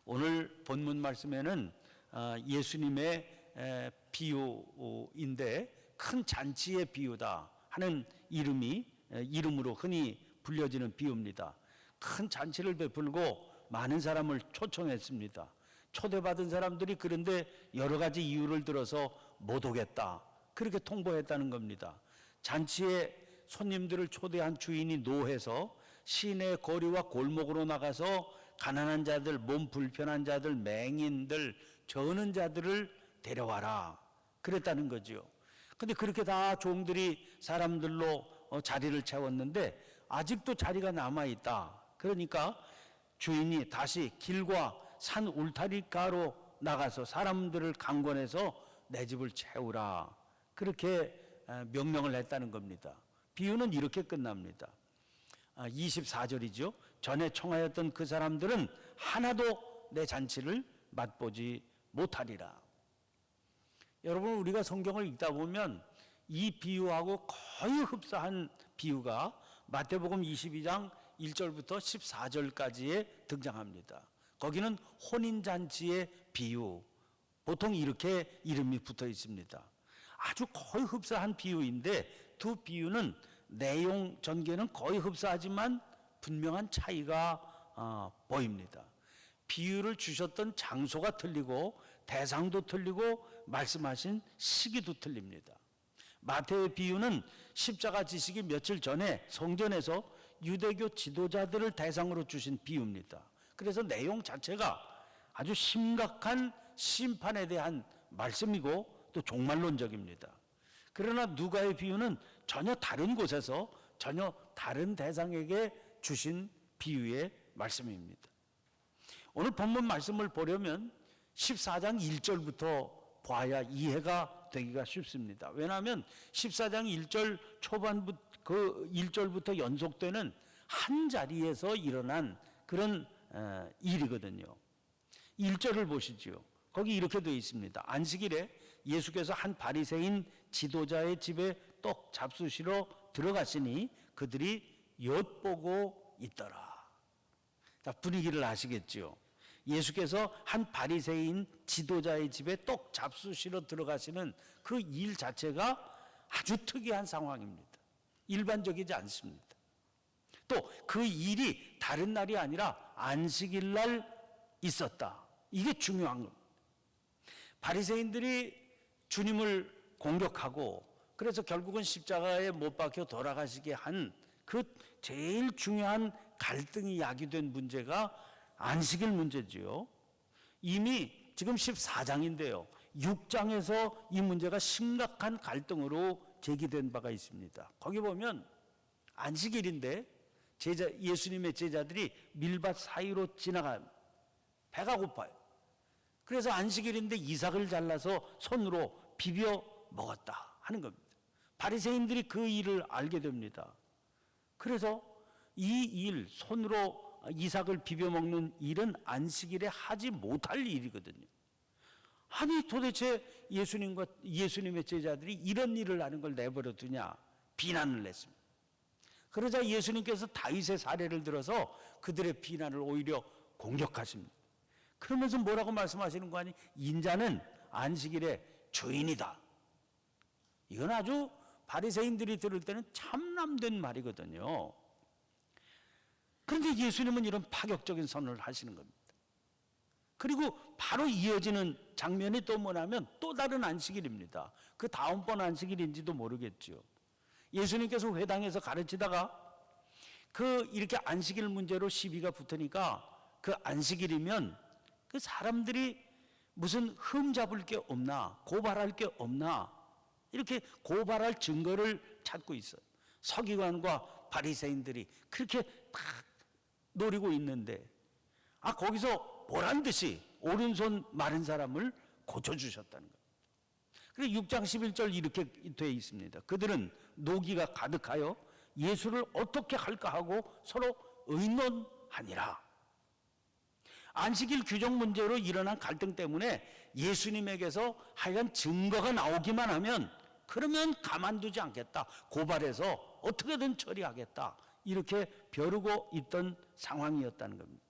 오늘 본문 말씀에는 예수님의 비유인데 큰 잔치의 비유다 하는 이름으로 흔히 불려지는 비유입니다. 큰 잔치를 베풀고 많은 사람을 초청했습니다. 초대받은 사람들이 그런데 여러 가지 이유를 들어서 못 오겠다, 그렇게 통보했다는 겁니다. 잔치에 손님들을 초대한 주인이 노해서 시내 거리와 골목으로 나가서 가난한 자들, 몸 불편한 자들, 맹인들, 저는 자들을 데려와라, 그랬다는 거죠. 근데 그렇게 다 종들이 사람들로 자리를 채웠는데 아직도 자리가 남아있다. 그러니까 주인이 다시 길과 산 울타리가로 나가서 사람들을 강권해서 내 집을 채우라, 그렇게 명령을 했다는 겁니다. 비유는 이렇게 끝납니다. 24절이죠. 전에 청하였던 그 사람들은 하나도 내 잔치를 맛보지 못하리라. 여러분, 우리가 성경을 읽다 보면 이 비유하고 거의 흡사한 비유가 마태복음 22장 1절부터 14절까지에 등장합니다. 거기는 혼인잔치의 비유, 보통 이렇게 이름이 붙어 있습니다. 아주 거의 흡사한 비유인데 두 비유는 내용 전개는 거의 흡사하지만 분명한 차이가 보입니다. 비유를 주셨던 장소가 틀리고 대상도 틀리고 말씀하신 시기도 틀립니다. 마태의 비유는 십자가 지시기 며칠 전에 성전에서 유대교 지도자들을 대상으로 주신 비유입니다. 그래서 내용 자체가 아주 심각한 심판에 대한 말씀이고 또 종말론적입니다. 그러나 누가의 비유는 전혀 다른 곳에서 전혀 다른 대상에게 주신 비유의 말씀입니다. 오늘 본문 말씀을 보려면 14장 1절부터 봐야 이해가 되기가 쉽습니다. 왜냐하면 14장 1절 초반부터 그 1절부터 연속되는 한 자리에서 일어난 그런 일이거든요. 1절을 보시죠. 거기 이렇게 되어 있습니다. 안식일에 예수께서 한 바리새인 지도자의 집에 떡 잡수시러 들어가시니 그들이 엿보고 있더라. 자, 분위기를 아시겠죠? 예수께서 한 바리새인 지도자의 집에 떡 잡수시러 들어가시는 그 일 자체가 아주 특이한 상황입니다. 일반적이지 않습니다. 또 그 일이 다른 날이 아니라 안식일 날 있었다. 이게 중요한 겁니다. 바리새인들이 주님을 공격하고 그래서 결국은 십자가에 못 박혀 돌아가시게 한 그 제일 중요한 갈등이 야기된 문제가 안식일 문제지요. 이미 지금 14장인데요. 6장에서 이 문제가 심각한 갈등으로 제기된 바가 있습니다. 거기 보면 안식일인데 예수님의 제자들이 밀밭 사이로 지나가 배가 고파요. 그래서 안식일인데 이삭을 잘라서 손으로 비벼 먹었다 하는 겁니다. 바리새인들이 그 일을 알게 됩니다. 그래서 이 일, 손으로 이삭을 비벼 먹는 일은 안식일에 하지 못할 일이거든요. 아니 도대체 예수님의 제자들이 이런 일을 하는 걸 내버려 두냐 비난을 냈습니다. 그러자 예수님께서 다윗의 사례를 들어서 그들의 비난을 오히려 공격하십니다. 그러면서 뭐라고 말씀하시는 거 아니? 인자는 안식일의 주인이다. 이건 아주 바리새인들이 들을 때는 참남된 말이거든요. 그런데 예수님은 이런 파격적인 선언을 하시는 겁니다. 그리고 바로 이어지는 장면이 또 뭐냐면 또 다른 안식일입니다. 그 다음번 안식일인지도 모르겠죠. 예수님께서 회당에서 가르치다가 이렇게 안식일 문제로 시비가 붙으니까 그 안식일이면 그 사람들이 무슨 흠잡을 게 없나, 고발할 게 없나, 이렇게 고발할 증거를 찾고 있어요. 서기관과 바리새인들이 그렇게 딱 노리고 있는데, 거기서 보란 듯이 오른손 마른 사람을 고쳐주셨다는 거예요. 그래서 6장 11절 이렇게 되어 있습니다. 그들은 노기가 가득하여 예수를 어떻게 할까 하고 서로 의논하니라. 안식일 규정 문제로 일어난 갈등 때문에 예수님에게서 하여간 증거가 나오기만 하면 그러면 가만두지 않겠다. 고발해서 어떻게든 처리하겠다. 이렇게 벼르고 있던 상황이었다는 겁니다.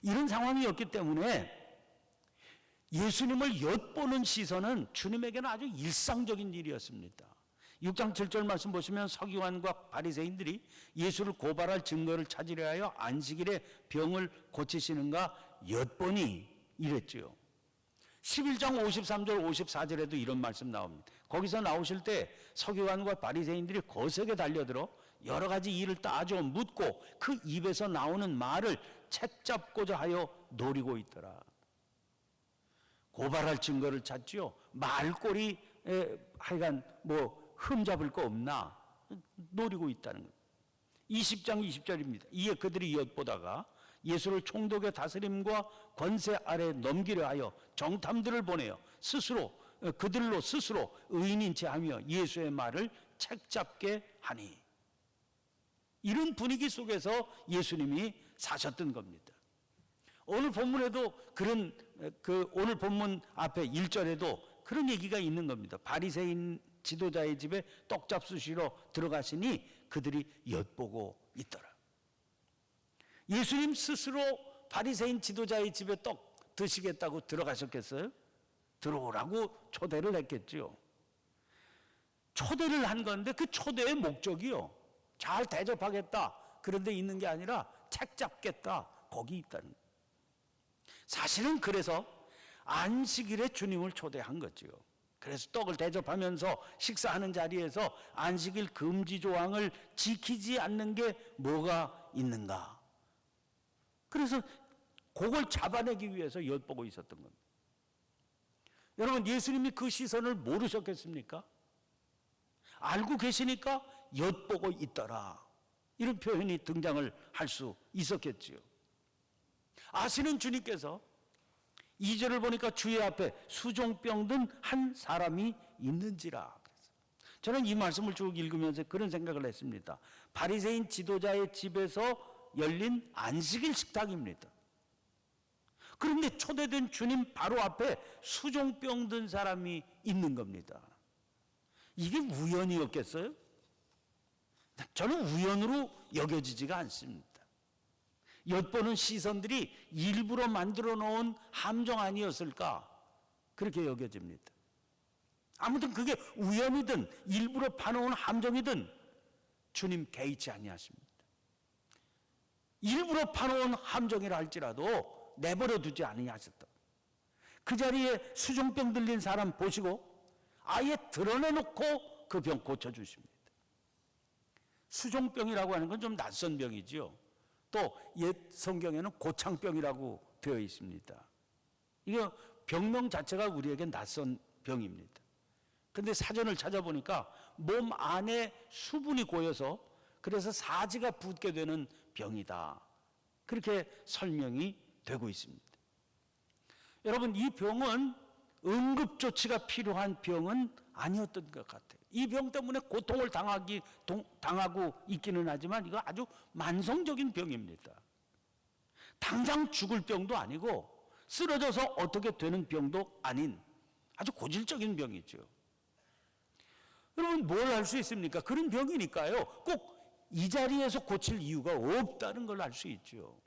이런 상황이었기 때문에 예수님을 엿보는 시선은 주님에게는 아주 일상적인 일이었습니다. 6장 7절 말씀 보시면 서기관과 바리새인들이 예수를 고발할 증거를 찾으려 하여 안식일에 병을 고치시는가 엿보니 이랬지요. 11장 53절 54절에도 이런 말씀 나옵니다. 거기서 나오실 때 서기관과 바리새인들이 거세게 달려들어 여러 가지 일을 따져 묻고 그 입에서 나오는 말을 책잡고자 하여 노리고 있더라. 고발할 증거를 찾지요. 말꼬리 하여간 흠잡을 거 없나 노리고 있다는 거예요. 20장 20절입니다. 이에 그들이 엿보다가 예수를 총독의 다스림과 권세 아래 넘기려 하여 정탐들을 보내어 그들로 스스로 의인인 채 하며 예수의 말을 책잡게 하니, 이런 분위기 속에서 예수님이 사셨던 겁니다. 오늘 본문에도 오늘 본문 앞에 1절에도 그런 얘기가 있는 겁니다. 바리새인 지도자의 집에 떡 잡수시러 들어가시니 그들이 엿보고 있더라. 예수님 스스로 바리새인 지도자의 집에 떡 드시겠다고 들어가셨겠어요? 들어오라고 초대를 했겠죠. 초대를 한 건데 그 초대의 목적이요, 잘 대접하겠다 그런 데 있는 게 아니라 책 잡겠다, 거기 있다는 거예요. 사실은 그래서 안식일에 주님을 초대한 거죠. 그래서 떡을 대접하면서 식사하는 자리에서 안식일 금지 조항을 지키지 않는 게 뭐가 있는가, 그래서 그걸 잡아내기 위해서 엿보고 있었던 겁니다. 여러분, 예수님이 그 시선을 모르셨겠습니까? 알고 계시니까 엿보고 있더라, 이런 표현이 등장을 할 수 있었겠지요. 아시는 주님께서 2절을 보니까 주의 앞에 수종병 든 한 사람이 있는지라. 저는 이 말씀을 쭉 읽으면서 그런 생각을 했습니다. 바리새인 지도자의 집에서 열린 안식일 식탁입니다. 그런데 초대된 주님 바로 앞에 수종병 든 사람이 있는 겁니다. 이게 우연이었겠어요? 저는 우연으로 여겨지지가 않습니다. 엿보는 시선들이 일부러 만들어 놓은 함정 아니었을까, 그렇게 여겨집니다. 아무튼 그게 우연이든 일부러 파놓은 함정이든 주님 개의치 아니하십니다. 일부러 파놓은 함정이라 할지라도 내버려 두지 아니하셨다. 그 자리에 수종병 들린 사람 보시고 아예 드러내놓고 그 병 고쳐주십니다. 수종병이라고 하는 건 좀 낯선 병이지요. 또 옛 성경에는 고창병이라고 되어 있습니다. 이거 병명 자체가 우리에게 낯선 병입니다. 그런데 사전을 찾아보니까 몸 안에 수분이 고여서 그래서 사지가 붓게 되는 병이다, 그렇게 설명이 되고 있습니다. 여러분, 이 병은 응급조치가 필요한 병은 아니었던 것 같아요. 이 병 때문에 고통을 당하고 있기는 하지만 이거 아주 만성적인 병입니다. 당장 죽을 병도 아니고 쓰러져서 어떻게 되는 병도 아닌 아주 고질적인 병이죠. 여러분, 뭘 할 수 있습니까? 그런 병이니까요, 꼭 이 자리에서 고칠 이유가 없다는 걸 알 수 있죠.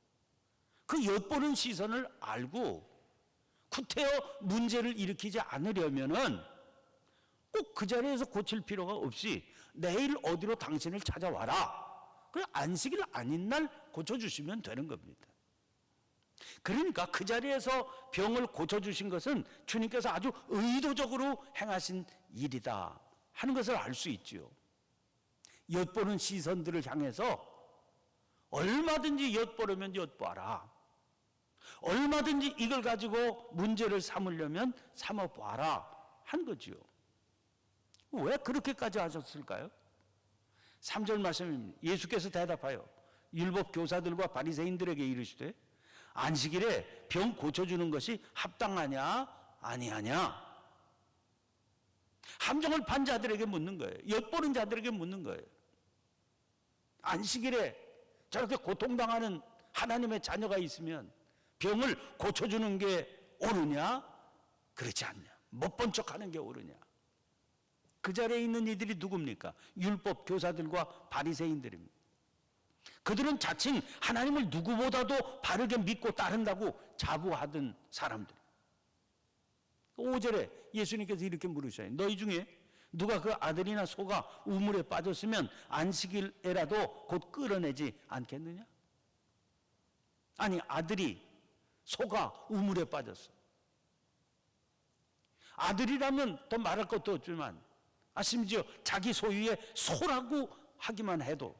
그 엿보는 시선을 알고 구태여 문제를 일으키지 않으려면은 꼭 그 자리에서 고칠 필요가 없이 내일 어디로 당신을 찾아와라, 그래 안식일 아닌 날 고쳐주시면 되는 겁니다. 그러니까 그 자리에서 병을 고쳐주신 것은 주님께서 아주 의도적으로 행하신 일이다 하는 것을 알 수 있지요. 엿보는 시선들을 향해서 얼마든지 엿보려면 엿봐라, 얼마든지 이걸 가지고 문제를 삼으려면 삼아봐라 한 거지요. 왜 그렇게까지 하셨을까요? 3절 말씀입니다. 예수께서 대답하여 율법 교사들과 바리새인들에게 이르시되 안식일에 병 고쳐주는 것이 합당하냐 아니하냐. 함정을 판 자들에게 묻는 거예요. 엿보는 자들에게 묻는 거예요. 안식일에 저렇게 고통당하는 하나님의 자녀가 있으면 병을 고쳐주는 게 옳으냐 그렇지 않냐, 못 본 척하는 게 옳으냐. 그 자리에 있는 이들이 누굽니까? 율법 교사들과 바리새인들입니다. 그들은 자칭 하나님을 누구보다도 바르게 믿고 따른다고 자부하던 사람들. 5절에 예수님께서 이렇게 물으셔요. 너희 중에 누가 그 아들이나 소가 우물에 빠졌으면 안식일에라도 곧 끌어내지 않겠느냐? 아니, 아들이 소가 우물에 빠졌어. 아들이라면 더 말할 것도 없지만 심지어 자기 소유의 소라고 하기만 해도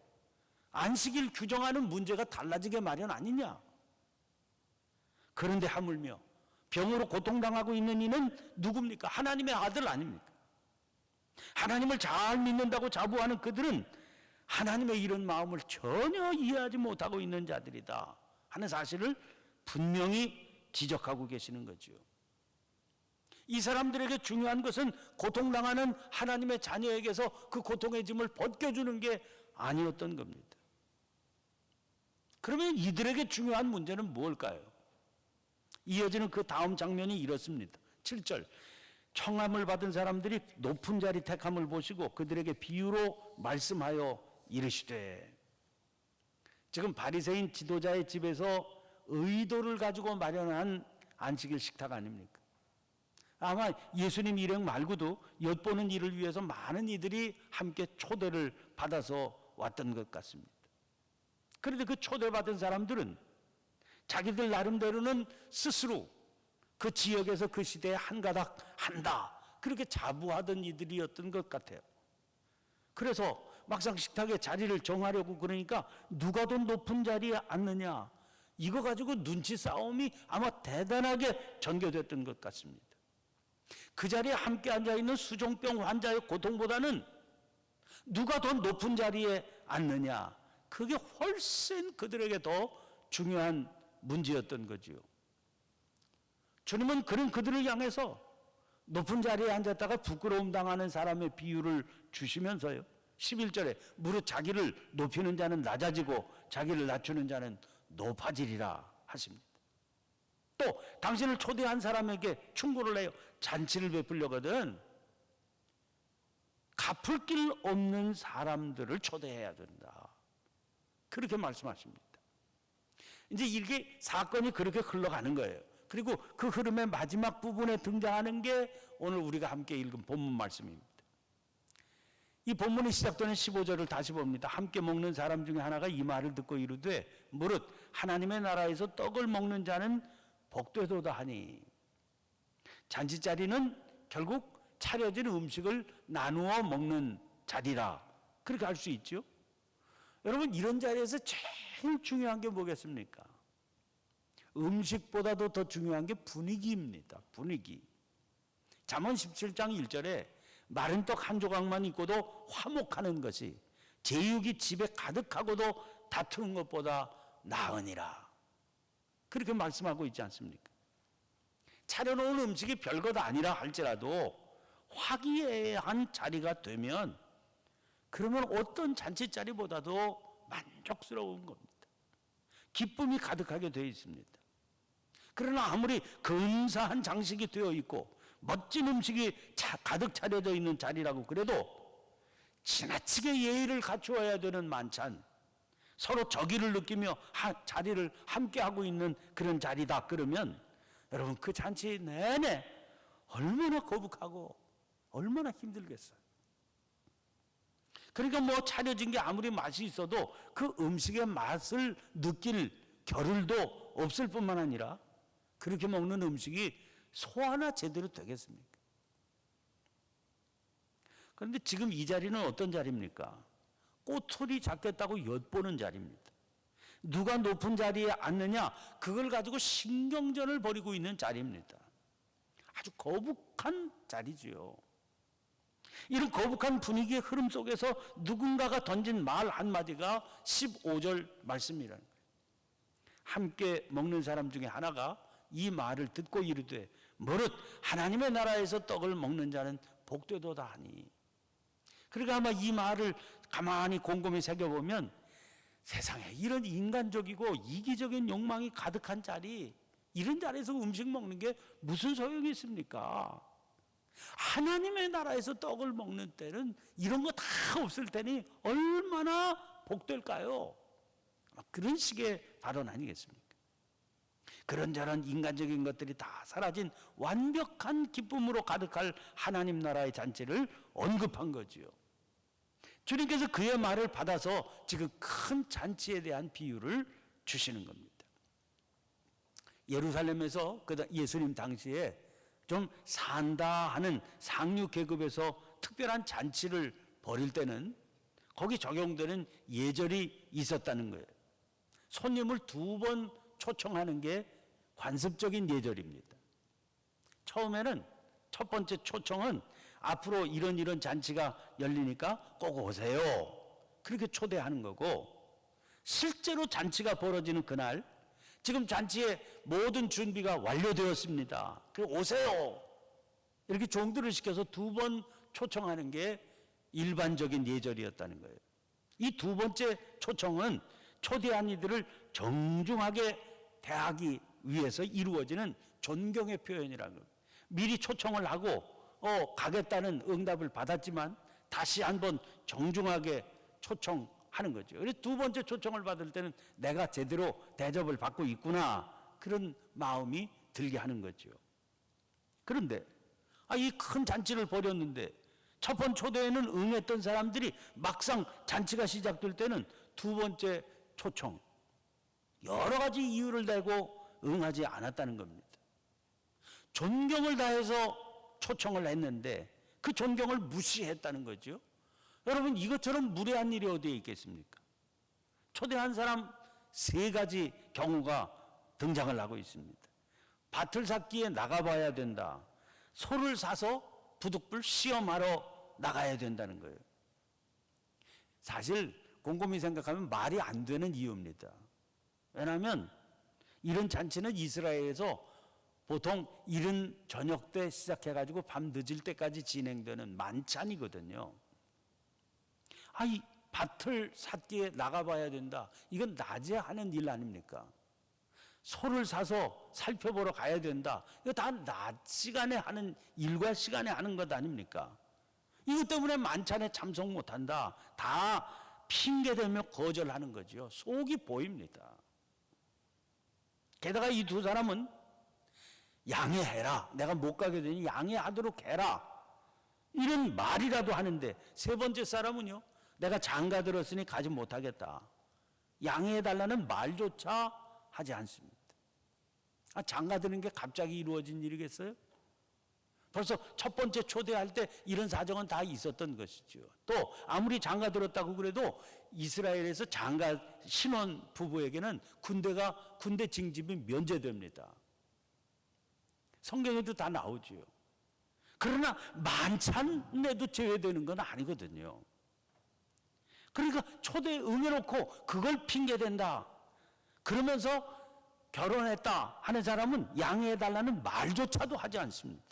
안식일 규정하는 문제가 달라지게 마련 아니냐? 그런데 하물며 병으로 고통당하고 있는 이는 누굽니까? 하나님의 아들 아닙니까? 하나님을 잘 믿는다고 자부하는 그들은 하나님의 이런 마음을 전혀 이해하지 못하고 있는 자들이다 하는 사실을 분명히 지적하고 계시는 거죠. 이 사람들에게 중요한 것은 고통당하는 하나님의 자녀에게서 그 고통의 짐을 벗겨주는 게 아니었던 겁니다. 그러면 이들에게 중요한 문제는 뭘까요? 이어지는 그 다음 장면이 이렇습니다. 7절. 청함을 받은 사람들이 높은 자리 택함을 보시고 그들에게 비유로 말씀하여 이르시되. 지금 바리새인 지도자의 집에서 의도를 가지고 마련한 안식일 식탁 아닙니까? 아마 예수님 일행 말고도 엿보는 일을 위해서 많은 이들이 함께 초대를 받아서 왔던 것 같습니다. 그런데 그 초대받은 사람들은 자기들 나름대로는 스스로 그 지역에서 그 시대에 한가닥 한다 그렇게 자부하던 이들이었던 것 같아요. 그래서 막상 식탁에 자리를 정하려고 그러니까 누가 더 높은 자리에 앉느냐 이거 가지고 눈치 싸움이 아마 대단하게 전개됐던 것 같습니다. 그 자리에 함께 앉아있는 수종병 환자의 고통보다는 누가 더 높은 자리에 앉느냐 그게 훨씬 그들에게 더 중요한 문제였던 거지요. 주님은 그런 그들을 향해서 높은 자리에 앉았다가 부끄러움 당하는 사람의 비유를 주시면서요. 11절에 무릇 자기를 높이는 자는 낮아지고 자기를 낮추는 자는 높아지리라 하십니다. 또 당신을 초대한 사람에게 충고를 해요. 잔치를 베풀려거든 갚을 길 없는 사람들을 초대해야 된다. 그렇게 말씀하십니다. 이제 이게 사건이 그렇게 흘러가는 거예요. 그리고 그 흐름의 마지막 부분에 등장하는 게 오늘 우리가 함께 읽은 본문 말씀입니다. 이 본문이 시작되는 15절을 다시 봅니다. 함께 먹는 사람 중에 하나가 이 말을 듣고 이르되 무릇 하나님의 나라에서 떡을 먹는 자는 복되도다 하니. 잔치자리는 결국 차려진 음식을 나누어 먹는 자리라 그렇게 할 수 있죠. 여러분 이런 자리에서 제일 중요한 게 뭐겠습니까? 음식보다도 더 중요한 게 분위기입니다. 분위기. 잠언 17장 1절에 마른 떡 한 조각만 있고도 화목하는 것이 제육이 집에 가득하고도 다투는 것보다 나으니라. 그렇게 말씀하고 있지 않습니까? 차려놓은 음식이 별것 아니라 할지라도 화기애애한 자리가 되면 그러면 어떤 잔치자리보다도 만족스러운 겁니다. 기쁨이 가득하게 되어 있습니다. 그러나 아무리 근사한 장식이 되어 있고 멋진 음식이 가득 차려져 있는 자리라고 그래도 지나치게 예의를 갖추어야 되는 만찬, 서로 저기를 느끼며 자리를 함께하고 있는 그런 자리다 그러면 여러분 그 잔치 내내 얼마나 거북하고 얼마나 힘들겠어요. 그러니까 뭐 차려진 게 아무리 맛이 있어도 그 음식의 맛을 느낄 겨를도 없을 뿐만 아니라 그렇게 먹는 음식이 소화나 제대로 되겠습니까? 그런데 지금 이 자리는 어떤 자리입니까? 꼬투리 잡겠다고 엿보는 자리입니다. 누가 높은 자리에 앉느냐 그걸 가지고 신경전을 벌이고 있는 자리입니다. 아주 거북한 자리지요. 이런 거북한 분위기의 흐름 속에서 누군가가 던진 말 한마디가 15절 말씀이라는 거예요. 함께 먹는 사람 중에 하나가 이 말을 듣고 이르되 무릇 하나님의 나라에서 떡을 먹는 자는 복되도다 하니. 그러니까 아마 이 말을 가만히 곰곰이 새겨보면 세상에 이런 인간적이고 이기적인 욕망이 가득한 자리, 이런 자리에서 음식 먹는 게 무슨 소용이 있습니까? 하나님의 나라에서 떡을 먹는 때는 이런 거 다 없을 테니 얼마나 복될까요? 그런 식의 발언 아니겠습니까? 그런저런 인간적인 것들이 다 사라진 완벽한 기쁨으로 가득할 하나님 나라의 잔치를 언급한 거지요. 주님께서 그의 말을 받아서 지금 큰 잔치에 대한 비유를 주시는 겁니다. 예루살렘에서 예수님 당시에 좀 산다 하는 상류 계급에서 특별한 잔치를 벌일 때는 거기 적용되는 예절이 있었다는 거예요. 손님을 2번 초청하는 게 관습적인 예절입니다. 처음에는 첫 번째 초청은 앞으로 이런 잔치가 열리니까 꼭 오세요. 그렇게 초대하는 거고, 실제로 잔치가 벌어지는 그날 지금 잔치의 모든 준비가 완료되었습니다. 그래 오세요. 이렇게 종들을 시켜서 2번 초청하는 게 일반적인 예절이었다는 거예요. 이 2번째 초청은 초대한 이들을 정중하게 대하기 위해서 이루어지는 존경의 표현이라는 거예요. 미리 초청을 하고 가겠다는 응답을 받았지만 다시 한번 정중하게 초청하는 거죠. 그래서 2번째 초청을 받을 때는 내가 제대로 대접을 받고 있구나, 그런 마음이 들게 하는 거죠. 그런데 이 큰 잔치를 벌였는데 첫 번 초대에는 응했던 사람들이 막상 잔치가 시작될 때는 2번째 초청 여러 가지 이유를 대고 응하지 않았다는 겁니다. 존경을 다해서 초청을 했는데 그 존경을 무시했다는 거죠. 여러분, 이것처럼 무례한 일이 어디에 있겠습니까? 초대한 사람 3가지 경우가 등장을 하고 있습니다. 밭을 샀기에 나가봐야 된다. 소를 사서 부득불 시험하러 나가야 된다는 거예요. 사실 곰곰이 생각하면 말이 안 되는 이유입니다. 왜냐하면 이런 잔치는 이스라엘에서 보통 이른 저녁 때 시작해가지고 밤 늦을 때까지 진행되는 만찬이거든요. 이 밭을 샀기에 나가봐야 된다. 이건 낮에 하는 일 아닙니까? 소를 사서 살펴보러 가야 된다. 이거 다 낮 시간에 하는 일과 시간에 하는 것 아닙니까? 이것 때문에 만찬에 참석 못한다. 다 핑계대며 거절하는 거죠. 속이 보입니다. 게다가 이 2 사람은 양해해라. 내가 못 가게 되니 양해하도록 해라. 이런 말이라도 하는데 3번째 사람은요, 내가 장가 들었으니 가지 못하겠다. 양해해달라는 말조차 하지 않습니다. 장가 드는 게 갑자기 이루어진 일이겠어요? 벌써 첫 번째 초대할 때 이런 사정은 다 있었던 것이죠. 또 아무리 장가 들었다고 그래도 이스라엘에서 장가 신혼 부부에게는 군대 징집이 면제됩니다. 성경에도 다 나오죠. 그러나 만찬에도 제외되는 건 아니거든요. 그러니까 초대에 응해놓고 그걸 핑계댄다. 그러면서 결혼했다 하는 사람은 양해해달라는 말조차도 하지 않습니다.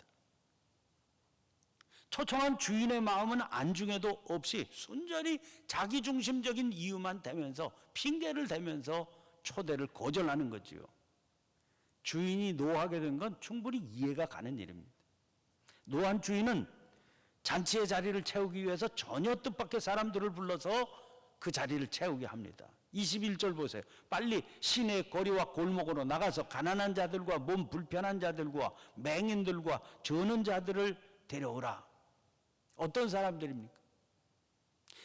초청한 주인의 마음은 안중에도 없이 순전히 자기중심적인 이유만 대면서 핑계를 대면서 초대를 거절하는 거지요. 주인이 노하게 된 건 충분히 이해가 가는 일입니다. 노한 주인은 잔치의 자리를 채우기 위해서 전혀 뜻밖의 사람들을 불러서 그 자리를 채우게 합니다. 21절 보세요. 빨리 시내 거리와 골목으로 나가서 가난한 자들과 몸 불편한 자들과 맹인들과 저는 자들을 데려오라. 어떤 사람들입니까?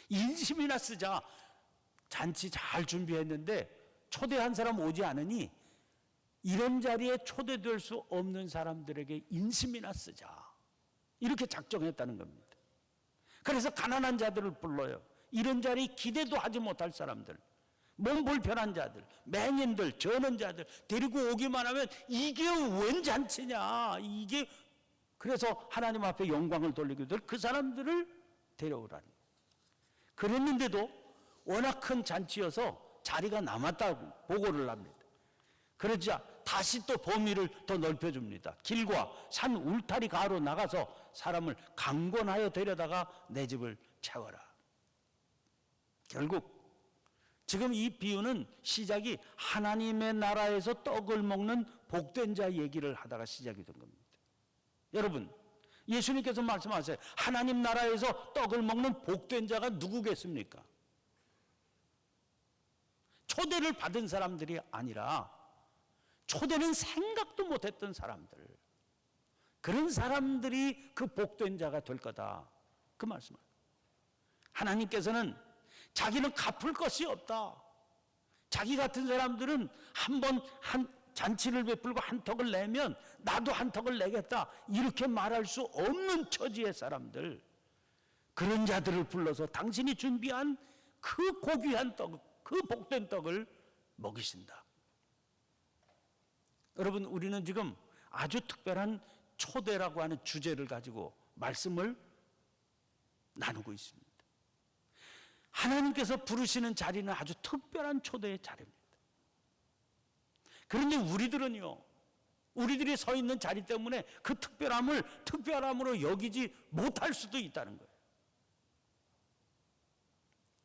인심이나 쓰자. 잔치 잘 준비했는데 초대한 사람 오지 않으니 이런 자리에 초대될 수 없는 사람들에게 인심이나 쓰자. 이렇게 작정했다는 겁니다. 그래서 가난한 자들을 불러요. 이런 자리 기대도 하지 못할 사람들, 몸 불편한 자들, 맹인들, 저는 자들 데리고 오기만 하면 이게 웬 잔치냐. 그래서 하나님 앞에 영광을 돌리게 될 그 사람들을 데려오라니. 그랬는데도 워낙 큰 잔치여서 자리가 남았다고 보고를 합니다. 그러자 다시 또 범위를 더 넓혀줍니다. 길과 산 울타리 가로 나가서 사람을 강권하여 데려다가 내 집을 채워라. 결국 지금 이 비유는 시작이 하나님의 나라에서 떡을 먹는 복된 자 얘기를 하다가 시작이 된 겁니다. 여러분, 예수님께서 말씀하세요. 하나님 나라에서 떡을 먹는 복된 자가 누구겠습니까? 초대를 받은 사람들이 아니라 초대는 생각도 못했던 사람들, 그런 사람들이 그 복된 자가 될 거다, 그 말씀을. 하나님께서는 자기는 갚을 것이 없다, 자기 같은 사람들은 한 잔치를 베풀고 한턱을 내면 나도 한턱을 내겠다, 이렇게 말할 수 없는 처지의 사람들, 그런 자들을 불러서 당신이 준비한 그 고귀한 떡, 그 복된 떡을 먹이신다. 여러분, 우리는 지금 아주 특별한 초대라고 하는 주제를 가지고 말씀을 나누고 있습니다. 하나님께서 부르시는 자리는 아주 특별한 초대의 자리입니다. 그런데 우리들이 서 있는 자리 때문에 그 특별함을 특별함으로 여기지 못할 수도 있다는 거예요.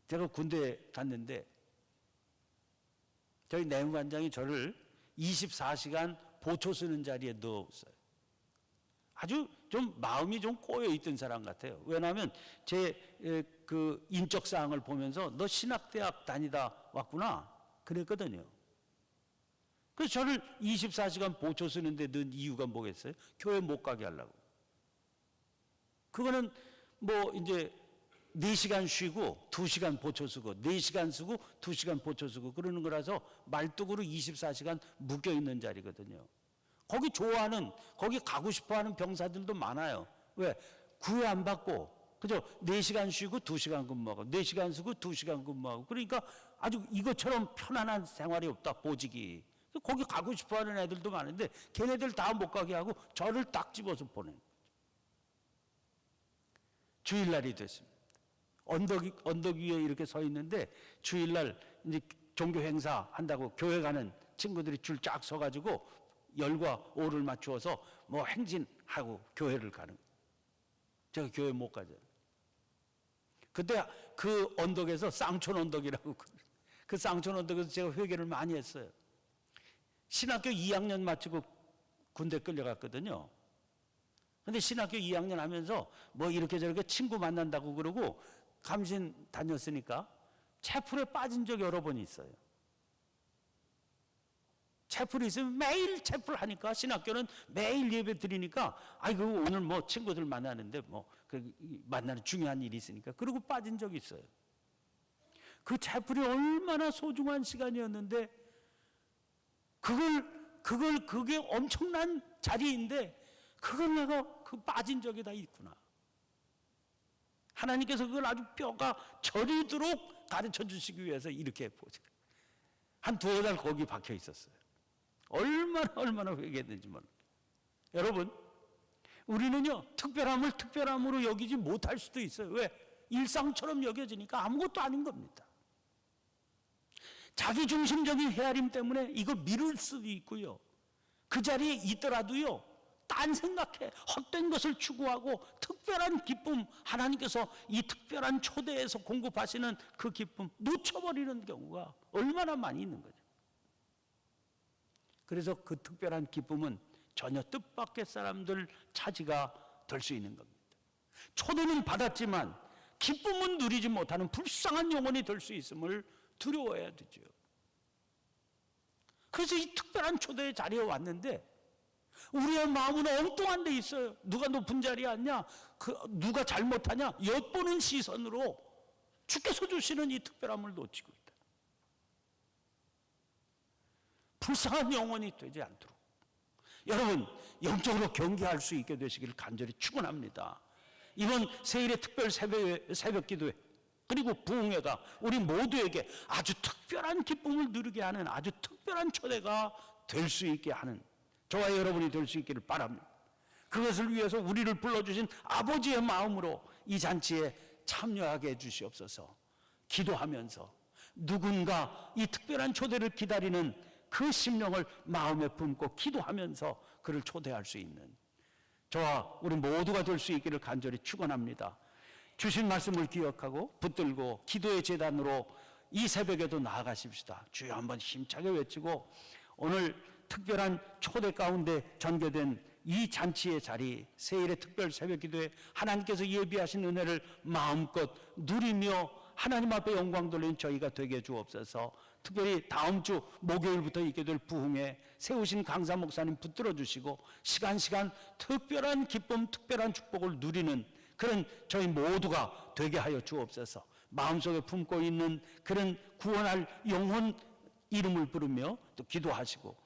제가 군대에 갔는데 저희 내무관장이 저를 24시간 보초 쓰는 자리에 넣었어요. 아주 좀 마음이 좀 꼬여 있던 사람 같아요. 왜냐하면 제 그 인적 사항을 보면서 너 신학대학 다니다 왔구나 그랬거든요. 그래서 저를 24시간 보초 쓰는데 넣은 이유가 뭐겠어요? 교회 못 가게 하려고. 그거는 뭐 이제 4시간 쉬고 2시간 보초 쓰고 4시간 쓰고 2시간 보초 쓰고 그러는 거라서 말뚝으로 24시간 묶여 있는 자리거든요. 거기 좋아하는, 거기 가고 싶어 하는 병사들도 많아요. 왜? 구애 안 받고, 그죠? 4시간 쉬고 2시간 근무하고 4시간 쓰고 2시간 근무하고, 그러니까 아주 이것처럼 편안한 생활이 없다, 보직이. 거기 가고 싶어 하는 애들도 많은데 걔네들 다 못 가게 하고 저를 딱 집어서 보내는 거죠. 주일날이 됐습니다. 언덕 위에 이렇게 서 있는데 주일날 이제 종교 행사 한다고 교회 가는 친구들이 줄 쫙 서가지고 열과 오를 맞추어서 뭐 행진하고 교회를 가는 거예요. 제가 교회 못 가잖아요. 그때 그 언덕에서 쌍촌 언덕이라고, 그 쌍촌 언덕에서 제가 회개를 많이 했어요. 신학교 2학년 마치고 군대 끌려갔거든요. 근데 신학교 2학년 하면서 뭐 이렇게 저렇게 친구 만난다고 그러고 감신 다녔으니까 채플에 빠진 적이 여러 번 있어요. 채플이 있으면 매일 채플 하니까, 신학교는 매일 예배 드리니까, 아이고 오늘 뭐 친구들 만나는데 뭐 만나는 중요한 일이 있으니까, 그러고 빠진 적이 있어요. 그 채플이 얼마나 소중한 시간이었는데 그게 엄청난 자리인데 그걸 내가 그 빠진 적이 다 있구나. 하나님께서 그걸 아주 뼈가 저리도록 가르쳐 주시기 위해서 이렇게 보죠. 한 2달 거기 박혀 있었어요. 얼마나 회개했는지 몰라요. 여러분, 우리는요 특별함을 특별함으로 여기지 못할 수도 있어요. 왜? 일상처럼 여겨지니까 아무것도 아닌 겁니다. 자기중심적인 헤아림 때문에 이거 미룰 수도 있고요, 그 자리에 있더라도요 딴 생각해 헛된 것을 추구하고 특별한 기쁨, 하나님께서 이 특별한 초대에서 공급하시는 그 기쁨 놓쳐버리는 경우가 얼마나 많이 있는 거죠. 그래서 그 특별한 기쁨은 전혀 뜻밖의 사람들 차지가 될 수 있는 겁니다. 초대는 받았지만 기쁨은 누리지 못하는 불쌍한 영혼이 될 수 있음을 두려워해야 되죠. 그래서 이 특별한 초대의 자리에 왔는데 우리의 마음은 엉뚱한 데 있어요. 누가 높은 자리에 앉냐, 누가 잘못하냐 엿보는 시선으로 주께서 주시는 이 특별함을 놓치고 있다. 불쌍한 영혼이 되지 않도록 여러분 영적으로 경계할 수 있게 되시기를 간절히 축원합니다. 이번 세일의 특별 새벽 기도회 그리고 부흥회가 우리 모두에게 아주 특별한 기쁨을 누리게 하는 아주 특별한 초대가 될 수 있게 하는 저와 여러분이 될 수 있기를 바랍니다. 그것을 위해서 우리를 불러주신 아버지의 마음으로 이 잔치에 참여하게 해주시옵소서. 기도하면서 누군가 이 특별한 초대를 기다리는 그 심령을 마음에 품고 기도하면서 그를 초대할 수 있는 저와 우리 모두가 될 수 있기를 간절히 축원합니다. 주신 말씀을 기억하고 붙들고 기도의 제단으로 이 새벽에도 나아가십시다. 주여 한번 힘차게 외치고 오늘 특별한 초대 가운데 전개된 이 잔치의 자리, 세일의 특별 새벽 기도에 하나님께서 예비하신 은혜를 마음껏 누리며 하나님 앞에 영광 돌린 저희가 되게 주옵소서. 특별히 다음 주 목요일부터 있게 될 부흥회 세우신 강사 목사님 붙들어 주시고 시간 특별한 기쁨, 특별한 축복을 누리는 그런 저희 모두가 되게 하여 주옵소서. 마음속에 품고 있는 그런 구원할 영혼 이름을 부르며 또 기도하시고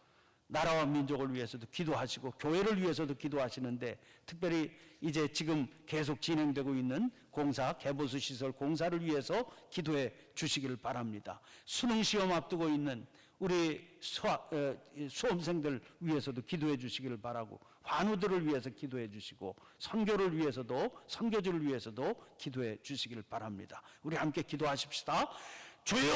나라와 민족을 위해서도 기도하시고 교회를 위해서도 기도하시는데 특별히 이제 지금 계속 진행되고 있는 공사, 개보수 시설 공사를 위해서 기도해 주시기를 바랍니다. 수능 시험 앞두고 있는 우리 수험생들 위해서도 기도해 주시기를 바라고 환우들을 위해서 기도해 주시고 선교를 위해서도 선교주를 위해서도 기도해 주시기를 바랍니다. 우리 함께 기도하십시다. 주여